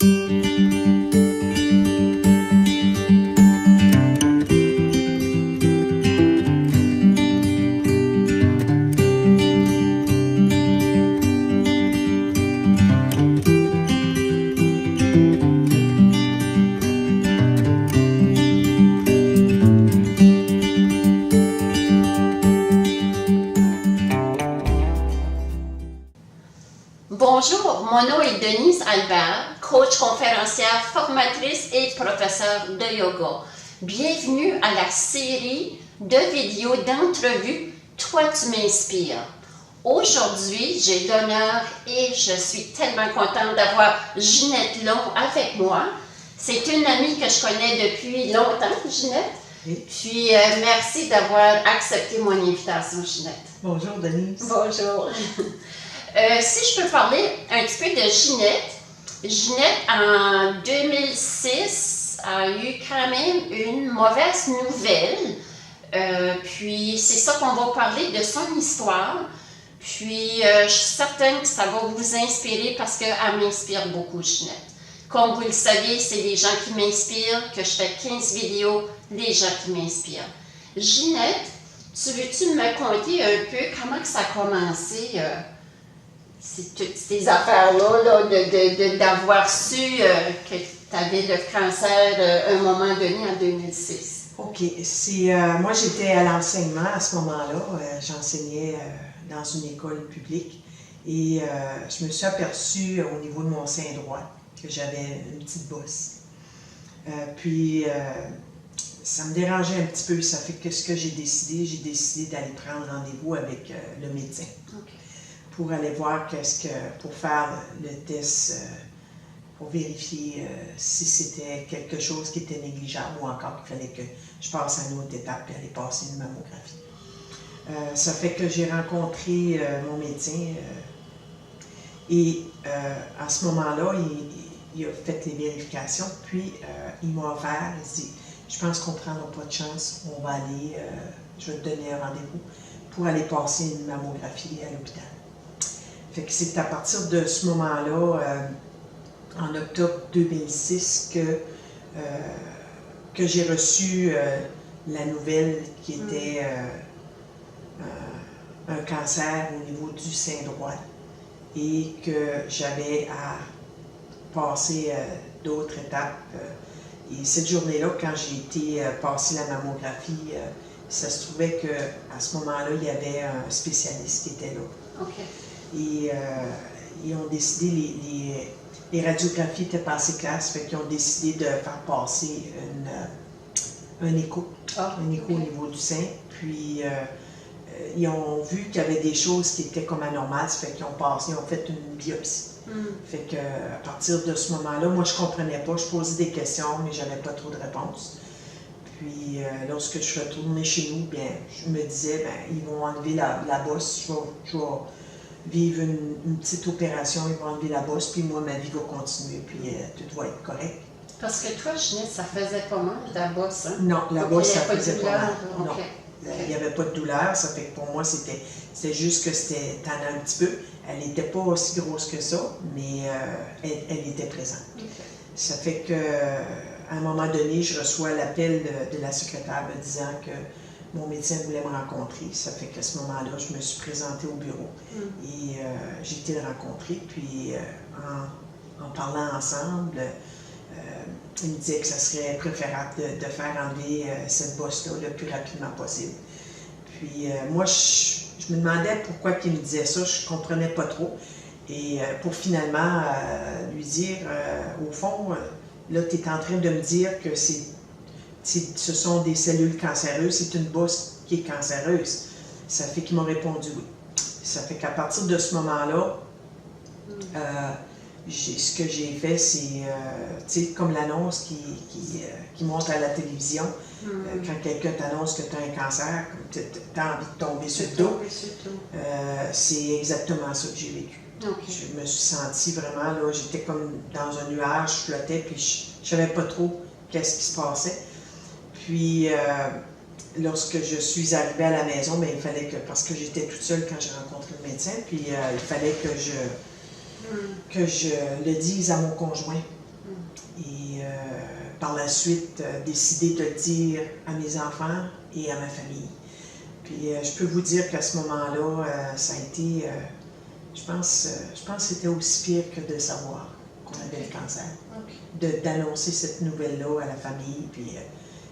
Bonjour, mon nom est Denise Albert, coach conférencière, formatrice et professeure de yoga. Bienvenue à la série de vidéos d'entrevues « Toi, tu m'inspires ». Aujourd'hui, j'ai l'honneur et je suis tellement contente d'avoir Ginette Long avec moi. C'est une amie que je connais depuis longtemps, Ginette. Oui. Puis, merci d'avoir accepté mon invitation, Ginette. Bonjour, Denise. Bonjour. Si je peux parler un petit peu de Ginette. Ginette, en 2006, a eu quand même une mauvaise nouvelle. Puis, c'est ça qu'on va parler de son histoire. Puis, je suis certaine que ça va vous inspirer parce qu'elle m'inspire beaucoup, Ginette. Comme vous le savez, c'est les gens qui m'inspirent, que je fais 15 vidéos, les gens qui m'inspirent. Ginette, veux-tu me conter un peu comment que ça a commencé, toutes ces affaires-là, d'avoir su que tu avais le cancer à un moment donné en 2006? OK. Moi, j'étais à l'enseignement à ce moment-là. J'enseignais dans une école publique et je me suis aperçue au niveau de mon sein droit que j'avais une petite bosse. Puis, ça me dérangeait un petit peu. Ça fait que ce que j'ai décidé d'aller prendre rendez-vous avec le médecin. Okay. Pour aller voir pour faire le test, pour vérifier si c'était quelque chose qui était négligeable ou encore qu'il fallait que je passe à une autre étape et aller passer une mammographie. Ça fait que j'ai rencontré mon médecin et à ce moment-là, il a fait les vérifications, puis il m'a offert, il dit, je pense qu'on ne prendra pas de chance, on va aller, je vais te donner un rendez-vous pour aller passer une mammographie à l'hôpital. Fait que c'est à partir de ce moment-là, en octobre 2006, que j'ai reçu la nouvelle qui était un cancer au niveau du sein droit et que j'avais à passer d'autres étapes. Et cette journée-là, quand j'ai été passer la mammographie, ça se trouvait qu'à ce moment-là, il y avait un spécialiste qui était là. Okay. Et ils ont décidé, les radiographies étaient pas assez classes, fait qu'ils ont décidé de faire passer un écho, un écho au niveau du sein. Puis ils ont vu qu'il y avait des choses qui étaient comme anormales, ça fait qu'ils ont fait une biopsie. Fait que à partir de ce moment-là, moi je comprenais pas, je posais des questions, mais j'avais pas trop de réponses. Puis lorsque je suis retournée chez nous, bien, je me disais, ben, ils vont enlever la bosse, je vais vivre une petite opération, ils vont enlever la bosse, puis moi, ma vie va continuer, puis tout va être correct. Parce que toi, Ginette, ça faisait pas mal, la bosse, hein? Non, la bosse, ça faisait pas mal. Non, okay. Il n'y avait pas de douleur, ça fait que pour moi, c'était juste que c'était tannant un petit peu. Elle n'était pas aussi grosse que ça, mais elle était présente. Okay. Ça fait que à un moment donné, je reçois l'appel de la secrétaire me disant que mon médecin voulait me rencontrer. Ça fait qu'à ce moment-là, je me suis présentée au bureau et j'ai été le rencontrer. Puis en parlant ensemble, il me disait que ça serait préférable de faire enlever cette bosse-là le plus rapidement possible. Puis moi, je me demandais pourquoi il me disait ça, je ne comprenais pas trop. Et pour finalement lui dire, au fond, là, tu es en train de me dire que ce sont des cellules cancéreuses, c'est une bosse qui est cancéreuse. Ça fait qu'il m'a répondu oui. Ça fait qu'à partir de ce moment-là, ce que j'ai fait, c'est comme l'annonce qui monte à la télévision. Quand quelqu'un t'annonce que tu as un cancer, tu as envie de tomber sur le dos. C'est exactement ça que j'ai vécu. Okay. Je me suis sentie vraiment, là, j'étais comme dans un nuage, je flottais, puis je ne savais pas trop qu'est-ce qui se passait. Puis, lorsque je suis arrivée à la maison, bien, il fallait que, parce que j'étais toute seule quand j'ai rencontré le médecin, puis il fallait que je le dise à mon conjoint. Et par la suite, décidé de le dire à mes enfants et à ma famille. Puis je peux vous dire qu'à ce moment-là, ça a été, je pense que c'était aussi pire que de savoir qu'on avait le cancer. D'annoncer cette nouvelle-là à la famille, puis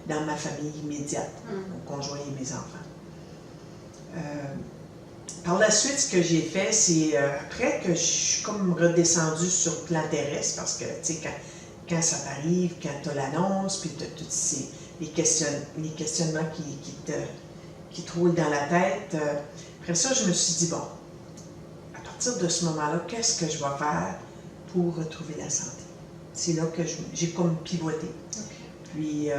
dans ma famille immédiate, mon conjoint et mes enfants. Par la suite, ce que j'ai fait, c'est après que je suis comme redescendue sur le plan terrestre, parce que, tu sais, quand ça t'arrive, quand tu as l'annonce, puis tu as tous les questionnements qui te roulent dans la tête, après ça, je me suis dit, bon, à partir de ce moment-là, qu'est-ce que je vais faire pour retrouver la santé? C'est là que j'ai comme pivoté. Puis,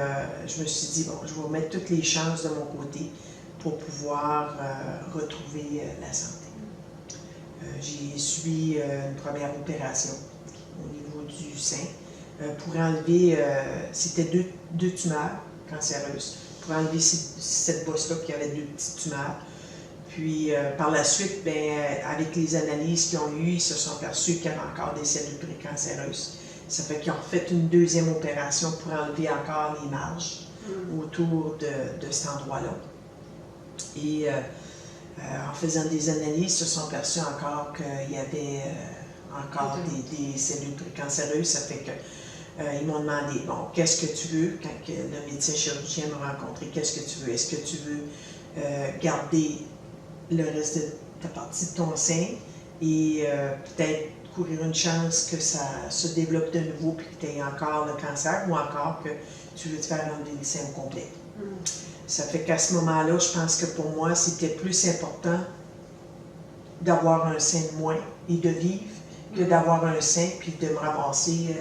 je me suis dit, bon, je vais mettre toutes les chances de mon côté pour pouvoir retrouver la santé. J'ai subi une première opération au niveau du sein pour enlever, c'était deux tumeurs cancéreuses, pour enlever cette bosse-là qui avait 2 petites tumeurs. Puis par la suite, avec les analyses qu'ils ont eues, ils se sont aperçus qu'il y avait encore des cellules précancéreuses. Ça fait qu'ils ont fait une deuxième opération pour enlever encore les marges autour de cet endroit-là. Et en faisant des analyses, ils se sont aperçus encore qu'il y avait encore des cellules précancéreuses. Ça fait que ils m'ont demandé, bon, qu'est-ce que tu veux? Quand le médecin chirurgien m'a rencontré, qu'est-ce que tu veux? Est-ce que tu veux garder le reste de ta partie de ton sein et peut-être courir une chance que ça se développe de nouveau puis que tu aies encore le cancer, ou encore que tu veux te faire enlever le sein au complet? Ça fait qu'à ce moment-là, je pense que pour moi, c'était plus important d'avoir un sein de moins et de vivre que d'avoir un sein puis de me ramasser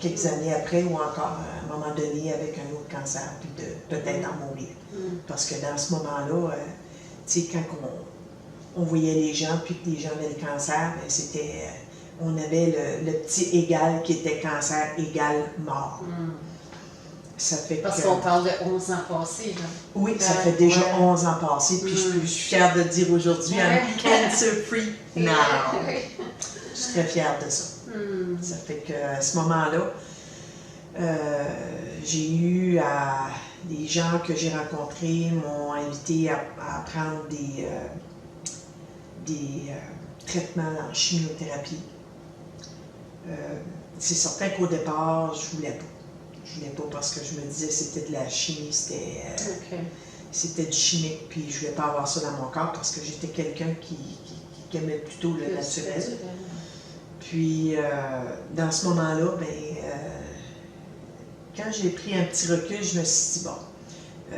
quelques années après, ou encore à un moment donné avec un autre cancer, puis de peut-être en mourir. Parce que dans ce moment-là, tu sais, quand on voyait les gens, puis que les gens avaient le cancer, c'était, on avait le petit égal qui était cancer égal mort. Ça fait Parce qu'on parle de 11 ans passés, là. Oui, ça fait déjà 11 ans passés, puis je suis fière de dire aujourd'hui, I'm cancer-free now. Je suis très fière de ça. Ça fait qu'à ce moment-là, j'ai eu des gens que j'ai rencontrés m'ont invité à prendre des traitements en chimiothérapie. C'est certain qu'au départ, je voulais pas. Je voulais pas parce que je me disais que c'était de la chimie, c'était du chimique, puis je voulais pas avoir ça dans mon corps parce que j'étais quelqu'un qui aimait plutôt le naturel. Puis, dans ce moment-là, quand j'ai pris un petit recul, je me suis dit, bon,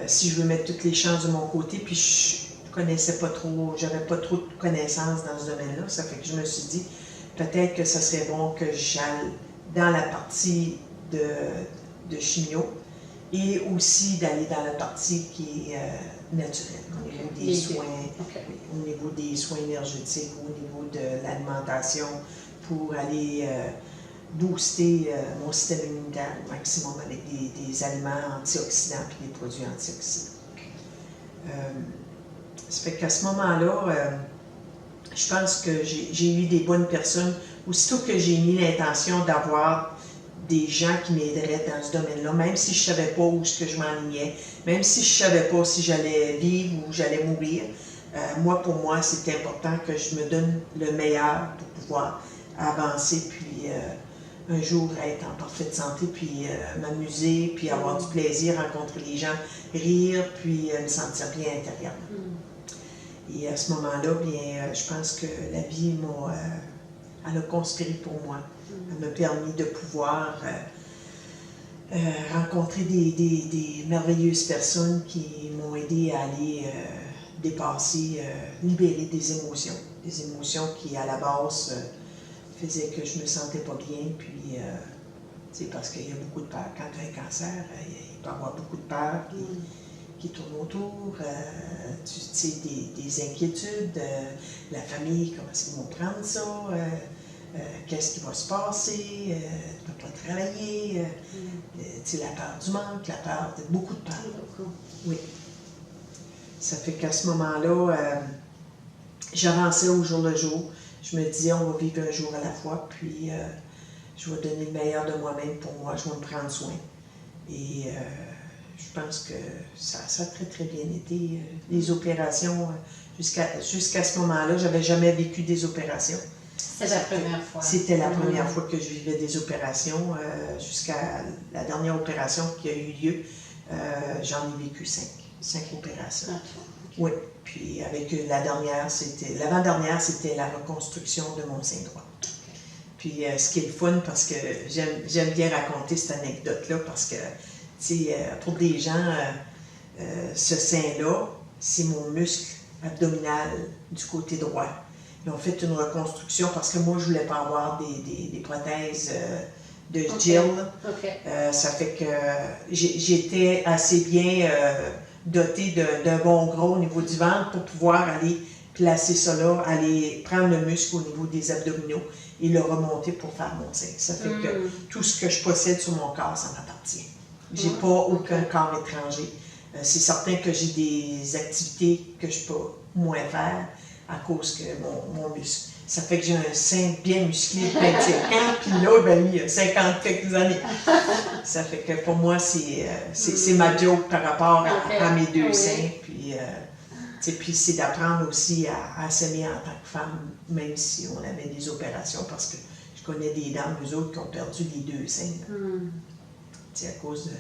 si je veux mettre toutes les chances de mon côté, puis je connaissais pas trop, j'avais pas trop de connaissances dans ce domaine-là, ça fait que je me suis dit, peut-être que ce serait bon que j'aille dans la partie de chimio et aussi d'aller dans la partie qui est naturelle, au niveau des soins, au niveau des soins énergétiques, au niveau de l'alimentation, pour aller booster mon système immunitaire au maximum avec des aliments antioxydants et des produits antioxydants. Ça fait qu'à ce moment-là, je pense que j'ai eu des bonnes personnes. Aussitôt que j'ai mis l'intention d'avoir des gens qui m'aideraient dans ce domaine-là, même si je ne savais pas où je m'enlignais, même si je ne savais pas si j'allais vivre ou j'allais mourir, pour moi, c'était important que je me donne le meilleur pour pouvoir avancer, puis un jour être en parfaite santé, puis m'amuser, puis avoir du plaisir, rencontrer les gens, rire, puis me sentir bien intérieurement. Et à ce moment-là, je pense que la vie elle a conspiré pour moi. Elle m'a permis de pouvoir rencontrer des merveilleuses personnes qui m'ont aidé à aller dépasser, libérer des émotions qui, à la base, faisaient que je me sentais pas bien. Puis, parce qu'il y a beaucoup de peur. Quand tu as un cancer, il peut y avoir beaucoup de peur qui tournent autour, des inquiétudes, la famille, comment est-ce qu'ils vont prendre ça, qu'est-ce qui va se passer, tu ne peux pas travailler, la peur du manque, la peur de beaucoup de peur. Oui. Ça fait qu'à ce moment-là, j'avançais au jour le jour. Je me disais, on va vivre un jour à la fois, puis je vais donner le meilleur de moi-même pour moi, je vais me prendre soin. Et je pense que ça a très, très bien été. Les opérations, jusqu'à ce moment-là, je n'avais jamais vécu des opérations. C'était la première fois. C'était la première fois que je vivais des opérations. Jusqu'à la dernière opération qui a eu lieu, j'en ai vécu 5 opérations. Okay. Oui, puis avec la dernière, l'avant-dernière, c'était la reconstruction de mon sein droit. Puis ce qui est le fun, parce que j'aime bien raconter cette anecdote-là, parce que, tu sais, pour des gens, ce sein-là, c'est mon muscle abdominal du côté droit. Ils ont fait une reconstruction parce que moi, je voulais pas avoir des prothèses de gel. Okay. Ça fait que j'étais assez bien dotée d'un bon gros au niveau du ventre pour pouvoir aller placer ça là, aller prendre le muscle au niveau des abdominaux et le remonter pour faire mon sein. Ça fait que tout ce que je possède sur mon corps, ça m'appartient. J'ai pas aucun corps étranger. C'est certain que j'ai des activités que je peux moins faire à cause que mon muscle. Ça fait que j'ai un sein bien musclé de 25 ans, puis l'autre, ben, il a 50 quelques années. Ça fait que pour moi, c'est ma joke par rapport à mes deux seins. Puis c'est d'apprendre aussi à s'aimer en tant que femme, même si on avait des opérations, parce que je connais des dames, eux autres, qui ont perdu les deux seins. À cause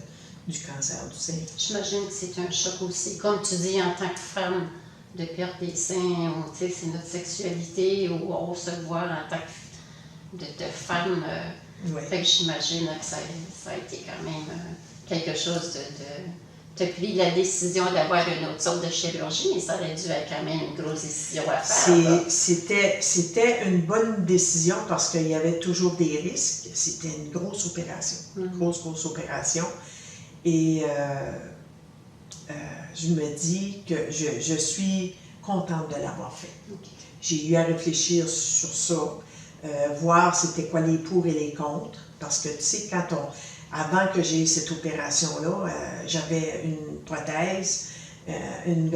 du cancer du sein. J'imagine que c'est un choc aussi. Comme tu dis, en tant que femme, de perdre des seins, c'est notre sexualité, ou on se voit en tant que de femme. Fait que j'imagine que ça a été quand même quelque chose de tu as pris la décision d'avoir une autre sorte de chirurgie, mais ça aurait dû être quand même une grosse décision à faire. C'était une bonne décision parce qu'il y avait toujours des risques. C'était une grosse opération, une grosse opération. Et je me dis que je suis contente de l'avoir fait. Okay. J'ai eu à réfléchir sur ça, voir c'était quoi les pour et les contre, parce que tu sais, avant que j'ai eu cette opération-là, j'avais une prothèse, une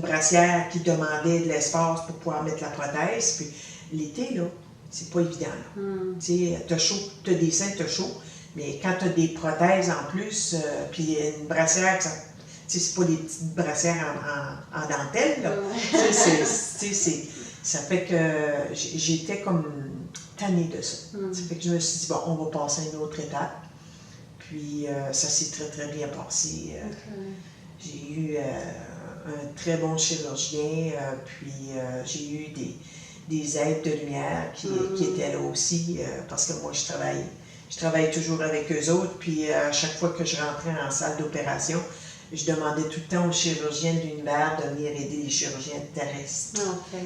brassière qui demandait de l'espace pour pouvoir mettre la prothèse. Puis l'été, là, c'est pas évident. Tu sais, t'as chaud, t'as des seins, t'as chaud, mais quand t'as des prothèses en plus, puis une brassière, c'est pas des petites brassières en dentelle, là. Ça fait que j'étais comme tannée de ça. Ça fait que je me suis dit, bon, on va passer à une autre étape. Puis ça s'est très, très bien passé. J'ai eu un très bon chirurgien, puis j'ai eu des aides de lumière qui étaient là aussi, parce que moi, je travaille toujours avec eux autres, puis à chaque fois que je rentrais en salle d'opération, je demandais tout le temps aux chirurgiens de l'univers de venir aider les chirurgiens terrestres.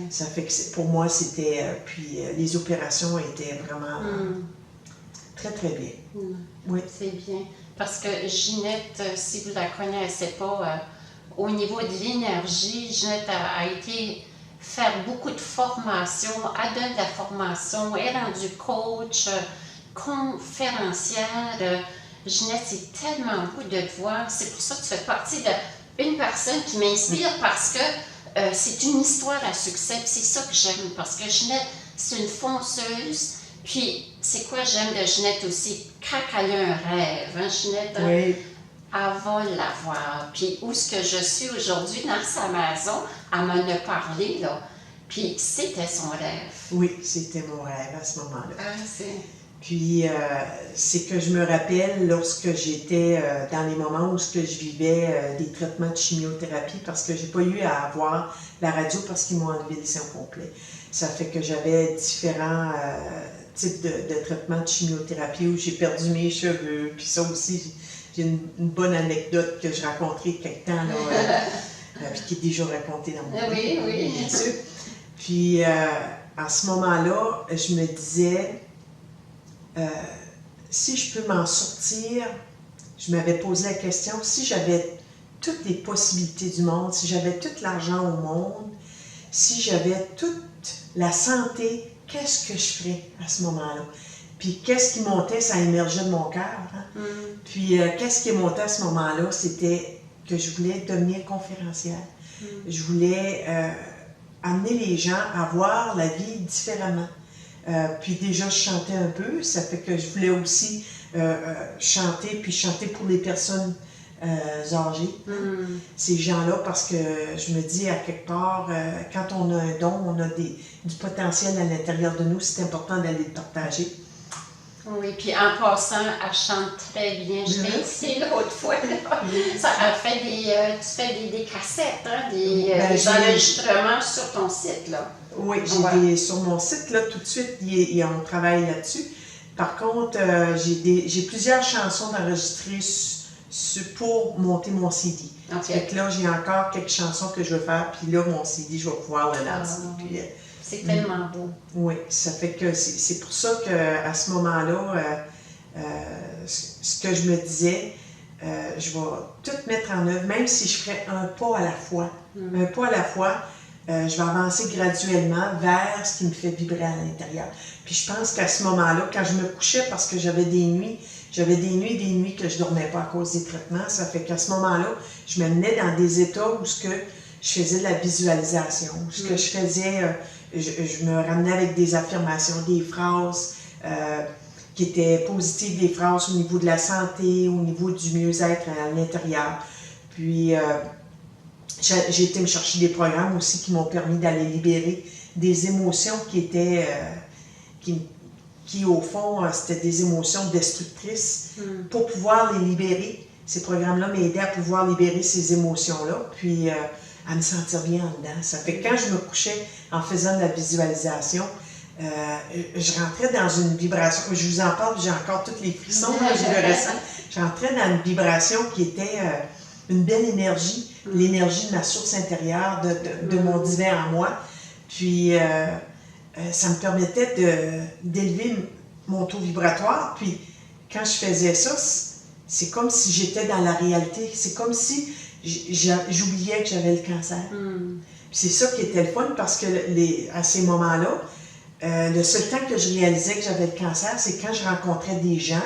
Ça fait que pour moi, c'était... puis les opérations étaient vraiment... Très, très bien. Oui. C'est bien. Parce que Ginette, si vous ne la connaissez pas, au niveau de l'énergie, Ginette a été faire beaucoup de formations, elle donne de la formation, elle est rendue coach, conférencière. Ginette, c'est tellement beau de te voir. C'est pour ça que tu fais partie d'une personne qui m'inspire parce que c'est une histoire à succès. C'est ça que j'aime parce que Ginette, c'est une fonceuse. Puis, c'est quoi j'aime de Ginette aussi? Quand elle a un rêve, hein, Ginette, elle va l'avoir. Puis, où est-ce que je suis aujourd'hui dans sa maison, elle m'en a parlé, là. Puis, c'était son rêve. Oui, c'était mon rêve à ce moment-là. Puis, c'est que je me rappelle lorsque j'étais dans les moments où je vivais des traitements de chimiothérapie, parce que j'ai pas eu à avoir la radio parce qu'ils m'ont enlevé le sein au complet. Ça fait que j'avais différents types de traitements de chimiothérapie où j'ai perdu mes cheveux. Puis ça aussi, j'ai une bonne anecdote que je raconterai quelque temps, là, puis qui est déjà racontée dans mon livre. Oui, bien sûr. Puis, à ce moment-là, je me disais... si je peux m'en sortir, je m'avais posé la question, si j'avais toutes les possibilités du monde, si j'avais tout l'argent au monde, si j'avais toute la santé, qu'est-ce que je ferais à ce moment-là? Puis qu'est-ce qui montait, ça émergeait de mon cœur. Hein? Puis qu'est-ce qui est monté à ce moment-là, c'était que je voulais devenir conférencière. Je voulais amener les gens à voir la vie différemment. Puis déjà, je chantais un peu. Ça fait que je voulais aussi chanter, puis chanter pour les personnes âgées. Ces gens-là, parce que je me dis, à quelque part, quand on a un don, on a du potentiel à l'intérieur de nous, c'est important d'aller le partager. Oui, puis en passant, elle chante très bien. Je l'ai ici l'autre fois. Ça, tu fais des cassettes, hein, des enregistrements sur ton site, là. Oui, sur mon site, là, tout de suite, on travaille là-dessus. Par contre, j'ai plusieurs chansons d'enregistrer pour monter mon CD. Okay. Fait que là, j'ai encore quelques chansons que je veux faire, puis là, mon CD, je vais pouvoir le lancer. C'est tellement beau. Oui, ça fait que c'est pour ça qu'à ce moment-là, ce que je me disais, je vais tout mettre en œuvre, même si je ferais un pas à la fois. Un pas à la fois, je vais avancer graduellement vers ce qui me fait vibrer à l'intérieur. Puis je pense qu'à ce moment-là, quand je me couchais, parce que j'avais des nuits que je ne dormais pas à cause des traitements, ça fait qu'à ce moment-là, je me menais dans des états où je faisais de la visualisation, où je faisais... Je me ramenais avec des affirmations, des phrases qui étaient positives, des phrases au niveau de la santé, au niveau du mieux-être à l'intérieur. Puis, j'ai été me chercher des programmes aussi qui m'ont permis d'aller libérer des émotions qui étaient, qui au fond, c'était des émotions destructrices. Pour pouvoir les libérer, ces programmes-là m'aidaient à pouvoir libérer ces émotions-là. Puis, à me sentir bien en dedans. Ça fait que quand je me couchais en faisant de la visualisation, je rentrais dans une vibration. Je vous en parle, j'ai encore tous les frissons, là, je le ressens. Je rentrais dans une vibration qui était une belle énergie, l'énergie de ma source intérieure, de mon divin en moi. Puis, ça me permettait d'élever mon taux vibratoire. Puis, quand je faisais ça, c'est comme si j'étais dans la réalité. C'est comme si j'oubliais que j'avais le cancer. C'est ça qui était le fun parce que à ces moments-là, le seul temps que je réalisais que j'avais le cancer, c'est quand je rencontrais des gens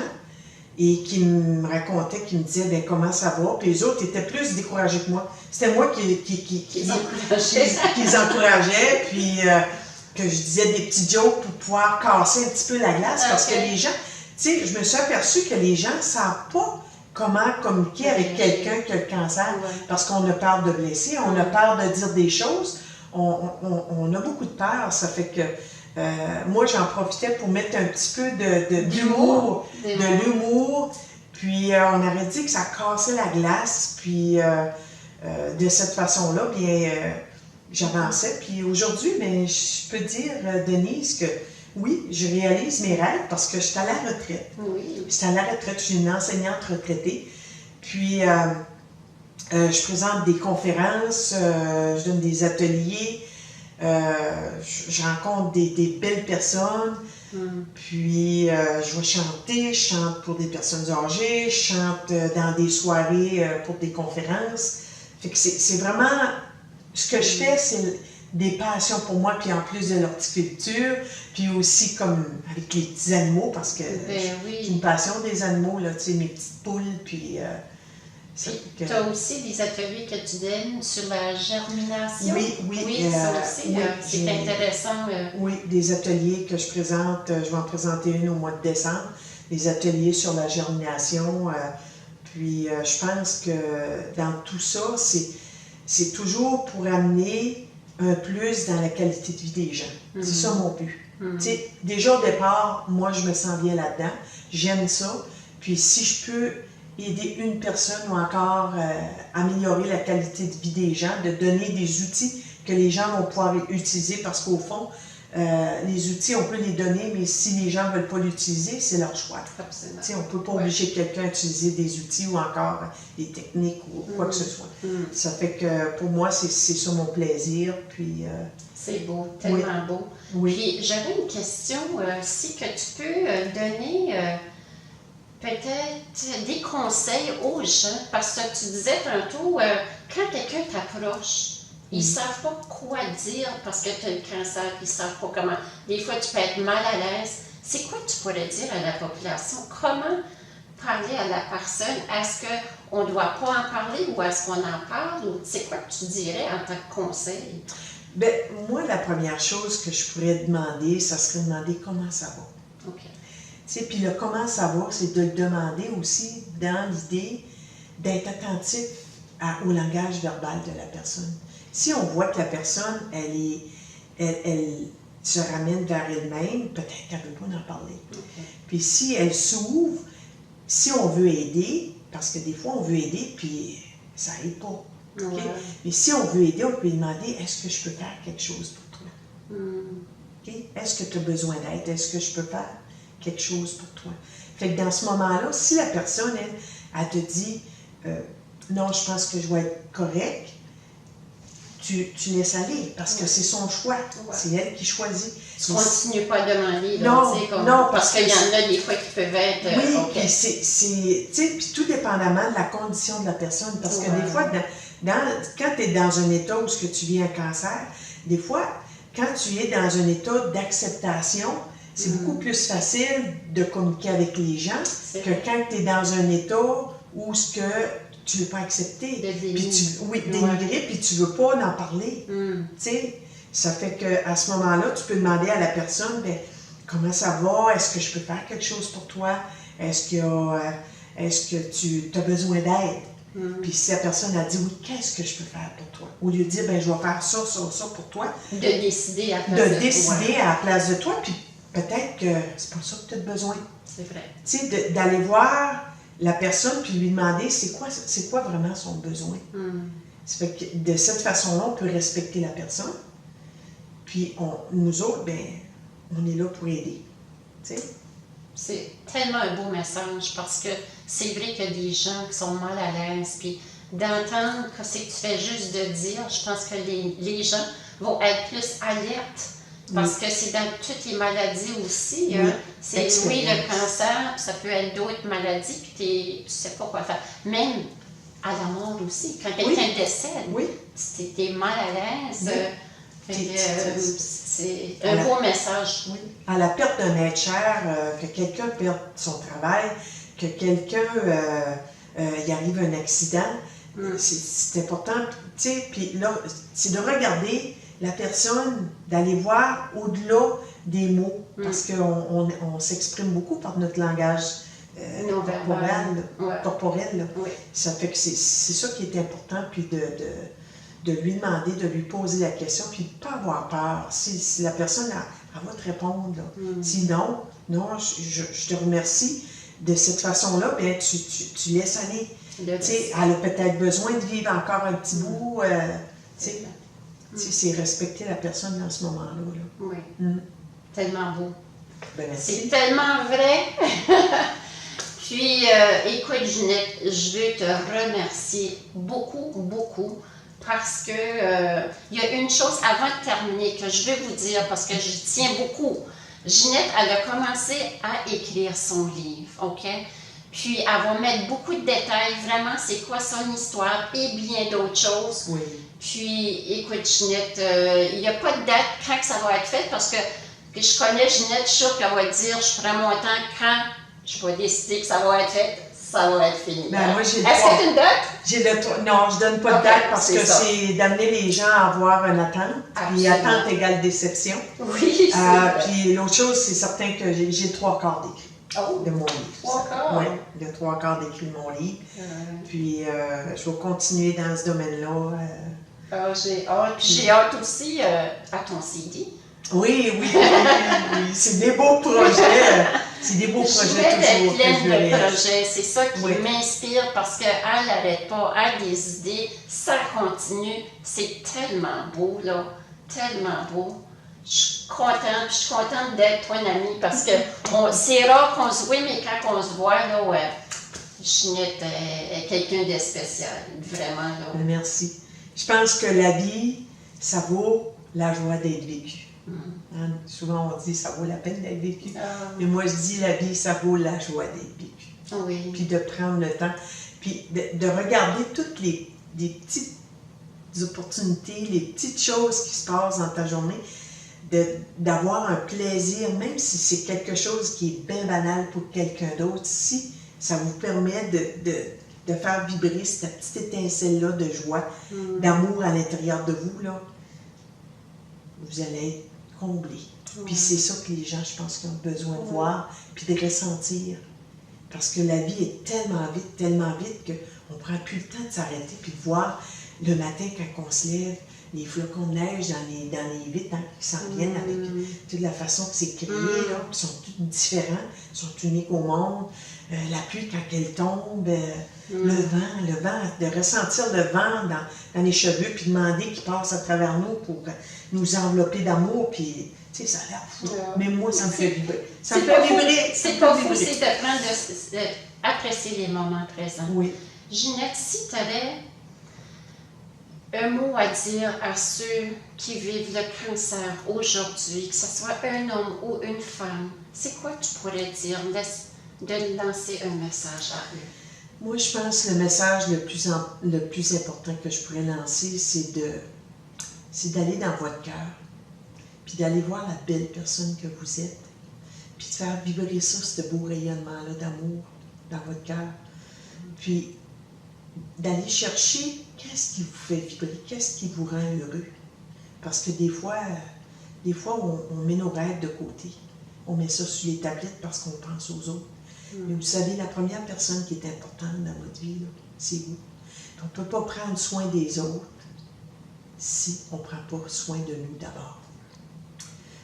et qui me racontaient, qui me disaient ben, comment ça va. Puis les autres étaient plus découragés que moi. C'était moi qui les encourageais, puis que je disais des petits jokes pour pouvoir casser un petit peu la glace parce que les gens, tu sais, je me suis aperçue que les gens ne savent pas comment communiquer avec quelqu'un qui a le cancer, parce qu'on a peur de blesser, on a peur de dire des choses, on a beaucoup de peur, ça fait que moi j'en profitais pour mettre un petit peu d'humour, de l'humour, puis on aurait dit que ça cassait la glace, puis de cette façon-là, bien j'avançais, puis aujourd'hui, bien, je peux dire, Denise, que oui, je réalise mes rêves parce que je suis à la retraite. Oui. Je suis à la retraite, je suis une enseignante retraitée. Puis, je présente des conférences, je donne des ateliers, je rencontre des belles personnes. Puis, je vais chanter, je chante pour des personnes âgées, je chante dans des soirées pour des conférences. Fait que c'est vraiment... Ce que je fais, c'est des passions pour moi, puis en plus de l'horticulture, puis aussi comme avec les petits animaux, parce que j'ai une passion des animaux, là, tu sais, mes petites poules, puis... tu as aussi des ateliers que tu donnes sur la germination. Oui, ça aussi, c'est intéressant. Oui, des ateliers que je présente, je vais en présenter une au mois de décembre, des ateliers sur la germination, puis je pense que dans tout ça, c'est toujours pour amener un plus dans la qualité de vie des gens. C'est ça mon but. Déjà au départ, moi je me sens bien là-dedans, j'aime ça, puis si je peux aider une personne ou encore améliorer la qualité de vie des gens, de donner des outils que les gens vont pouvoir utiliser, parce qu'au fond, les outils, on peut les donner, mais si les gens ne veulent pas l'utiliser, c'est leur choix. On ne peut pas obliger quelqu'un à utiliser des outils ou encore des techniques ou quoi que ce soit. Ça fait que pour moi, c'est ça mon plaisir. Puis, c'est beau, tellement beau. Oui. Puis j'avais une question, si que tu peux donner peut-être des conseils aux gens, parce que tu disais tantôt, quand quelqu'un t'approche, ils ne savent pas quoi dire parce que tu as le cancer, ils ne savent pas comment. Des fois, tu peux être mal à l'aise. C'est quoi que tu pourrais dire à la population? Comment parler à la personne? Est-ce qu'on ne doit pas en parler ou est-ce qu'on en parle? C'est quoi que tu dirais en tant que conseil? Ben, moi, la première chose que je pourrais demander, ça serait demander comment ça va. OK. Tu sais, puis le comment ça va, c'est de le demander aussi dans l'idée d'être attentif au langage verbal de la personne. Si on voit que la personne, elle se ramène vers elle-même, peut-être qu'elle ne veut pas en parler. Okay. Puis si elle s'ouvre, si on veut aider, parce que des fois on veut aider, puis ça n'aide pas. Okay? Ouais. Mais si on veut aider, on peut lui demander, est-ce que je peux faire quelque chose pour toi? Okay? Est-ce que tu as besoin d'aide? Est-ce que je peux faire quelque chose pour toi? Fait que dans ce moment-là, si la personne, elle te dit, non, je pense que je vais être correct, tu laisses aller, parce que c'est son choix. Ouais. C'est elle qui choisit. Tu ne continues pas à demander. Là, Non, comme, non, parce qu'il y en a des fois qui peuvent être... Oui, OK. puis puis tout dépendamment de la condition de la personne, parce que des fois, quand tu es dans un état où ce que tu vis un cancer, des fois, quand tu es dans un état d'acceptation, c'est beaucoup plus facile de communiquer avec les gens que quand tu es dans un état où ce que tu ne veux pas accepter. Dénigrer, puis tu ne veux pas en parler. Tu sais, ça fait qu'à ce moment-là, tu peux demander à la personne, bien, comment ça va? Est-ce que je peux faire quelque chose pour toi? Est-ce que tu as besoin d'aide? Puis si la personne a dit oui, qu'est-ce que je peux faire pour toi? Au lieu de dire, ben je vais faire ça pour toi. De décider à la place de toi. De décider à la place de toi, puis peut-être que c'est pas ça que tu as besoin. C'est vrai. Tu sais, d'aller voir la personne puis lui demander c'est quoi vraiment son besoin. Ça fait que de cette façon-là, on peut respecter la personne. Puis nous autres, ben, on est là pour aider. Tu sais? C'est tellement un beau message parce que c'est vrai qu'il y a des gens qui sont mal à l'aise. Puis d'entendre que c'est que tu fais juste de dire, je pense que les gens vont être plus alertes. Parce que c'est dans toutes les maladies aussi. Oui, hein. C'est le cancer, ça peut être d'autres maladies, puis tu ne sais pas quoi faire. Même à la mort aussi. Quand quelqu'un décède, tu es mal à l'aise. C'est un beau message. Oui. À la perte d'un être cher, que quelqu'un perde son travail, que quelqu'un y arrive un accident, c'est important. Tu sais, puis là, c'est de regarder la personne, d'aller voir au-delà des mots, parce qu'on s'exprime beaucoup par notre langage corporel. Oui. Ça fait que c'est ça qui est important, puis de lui demander, de lui poser la question, puis de ne pas avoir peur. Si la personne, elle va te répondre. Sinon, non, je te remercie. De cette façon-là, bien, tu laisses aller. Elle a peut-être besoin de vivre encore un petit bout. C'est respecter la personne dans ce moment-là. Là. Oui. Tellement beau. Ben, c'est tellement vrai. Puis, écoute, Ginette, je veux te remercier beaucoup, beaucoup, parce que il y a une chose avant de terminer que je veux vous dire, parce que je tiens beaucoup. Ginette, elle a commencé à écrire son livre, OK? Puis, elle va mettre beaucoup de détails, vraiment, c'est quoi son histoire et bien d'autres choses. Oui. Puis, écoute, Ginette, il n'y a pas de date quand que ça va être fait, parce que je connais Ginette, je suis sûre qu'elle va dire, je prends mon temps quand je vais décider que ça va être fait, ça va être fini. Ben, moi, Est-ce que tu as une date? Non, je ne donne pas de date parce que c'est d'amener les gens à avoir une attente. Puis attente égale déception. Oui, puis l'autre chose, c'est certain que j'ai le 3/4 d'écrit. De mon livre. 3/4? Oui, le 3/4 d'écrit de mon livre. Puis je vais continuer dans ce domaine-là. J'ai hâte. Puis j'ai hâte aussi à ton CD. Oui. C'est des beaux projets. C'est des beaux projets toujours. Pleine de projets. C'est ça qui m'inspire parce qu'elle n'arrête pas. Elle a des idées. Ça continue. C'est tellement beau, là. Tellement beau. Je suis contente d'être ton amie parce que c'est rare qu'on se voit, mais quand on se voit, là, Ginette est quelqu'un de spécial. Vraiment, là. Merci. Je pense que la vie, ça vaut la joie d'être vécue. Hein? Souvent, on dit ça vaut la peine d'être vécu. Mais moi, je dis la vie, ça vaut la joie d'être vécu. Oui. Puis de prendre le temps. Puis de regarder toutes les petites opportunités, les petites choses qui se passent dans ta journée. D'avoir un plaisir, même si c'est quelque chose qui est bien banal pour quelqu'un d'autre, si ça vous permet de faire vibrer cette petite étincelle-là de joie, d'amour à l'intérieur de vous, là, vous allez être comblés. Puis c'est ça que les gens, je pense, qui ont besoin de voir, puis de ressentir. Parce que la vie est tellement vite qu'on ne prend plus le temps de s'arrêter, puis de voir le matin quand on se lève, les flocons de neige dans les vitres qui s'en viennent avec toute la façon que c'est créé, là, qui sont tous différents, sont uniques au monde. La pluie quand elle tombe, le vent, de ressentir le vent dans les cheveux, puis demander qu'il passe à travers nous pour nous envelopper d'amour, puis tu sais, ça a l'air fou. Mais moi, ça me fait vibrer. Ça me fait vibrer. C'est pas fou, c'est d'apprendre d'apprécier les moments présents. Oui. Ginette, si tu avais un mot à dire à ceux qui vivent le cancer aujourd'hui, que ce soit un homme ou une femme, c'est quoi tu pourrais dire de lancer un message à eux? Moi, je pense que le message le plus important que je pourrais lancer, c'est d'aller dans votre cœur, puis d'aller voir la belle personne que vous êtes, puis de faire vibrer ça, ce beau rayonnement-là d'amour dans votre cœur, puis d'aller chercher qu'est-ce qui vous fait vibrer, qu'est-ce qui vous rend heureux. Parce que des fois on met nos rêves de côté. On met ça sur les tablettes parce qu'on pense aux autres. Mais vous savez, la première personne qui est importante dans votre vie, c'est vous. On ne peut pas prendre soin des autres si on ne prend pas soin de nous d'abord.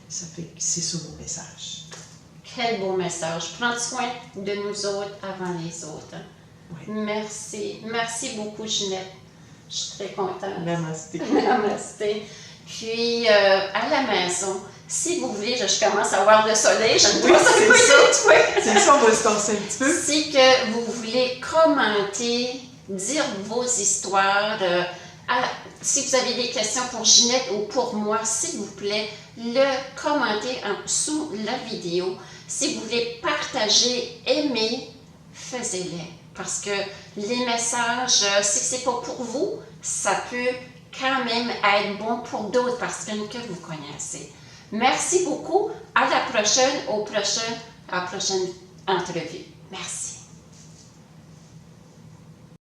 Ça fait que c'est ça mon message. Quel beau message. Prendre soin de nous autres avant les autres. Oui. Merci. Merci beaucoup, Ginette. Je suis très contente. Namasté. Namasté. Puis, à la maison, si vous voulez, je commence à voir le soleil, je ne Oui, c'est ça. Oui. C'est ça, on va se tasser un petit peu. Si que vous voulez commenter, dire vos histoires, si vous avez des questions pour Ginette ou pour moi, s'il vous plaît, le commentez sous la vidéo. Si vous voulez partager, aimer, faites-les. Parce que les messages, si ce n'est pas pour vous, ça peut quand même être bon pour d'autres personnes que vous connaissez. Merci beaucoup. À la prochaine entrevue. Merci.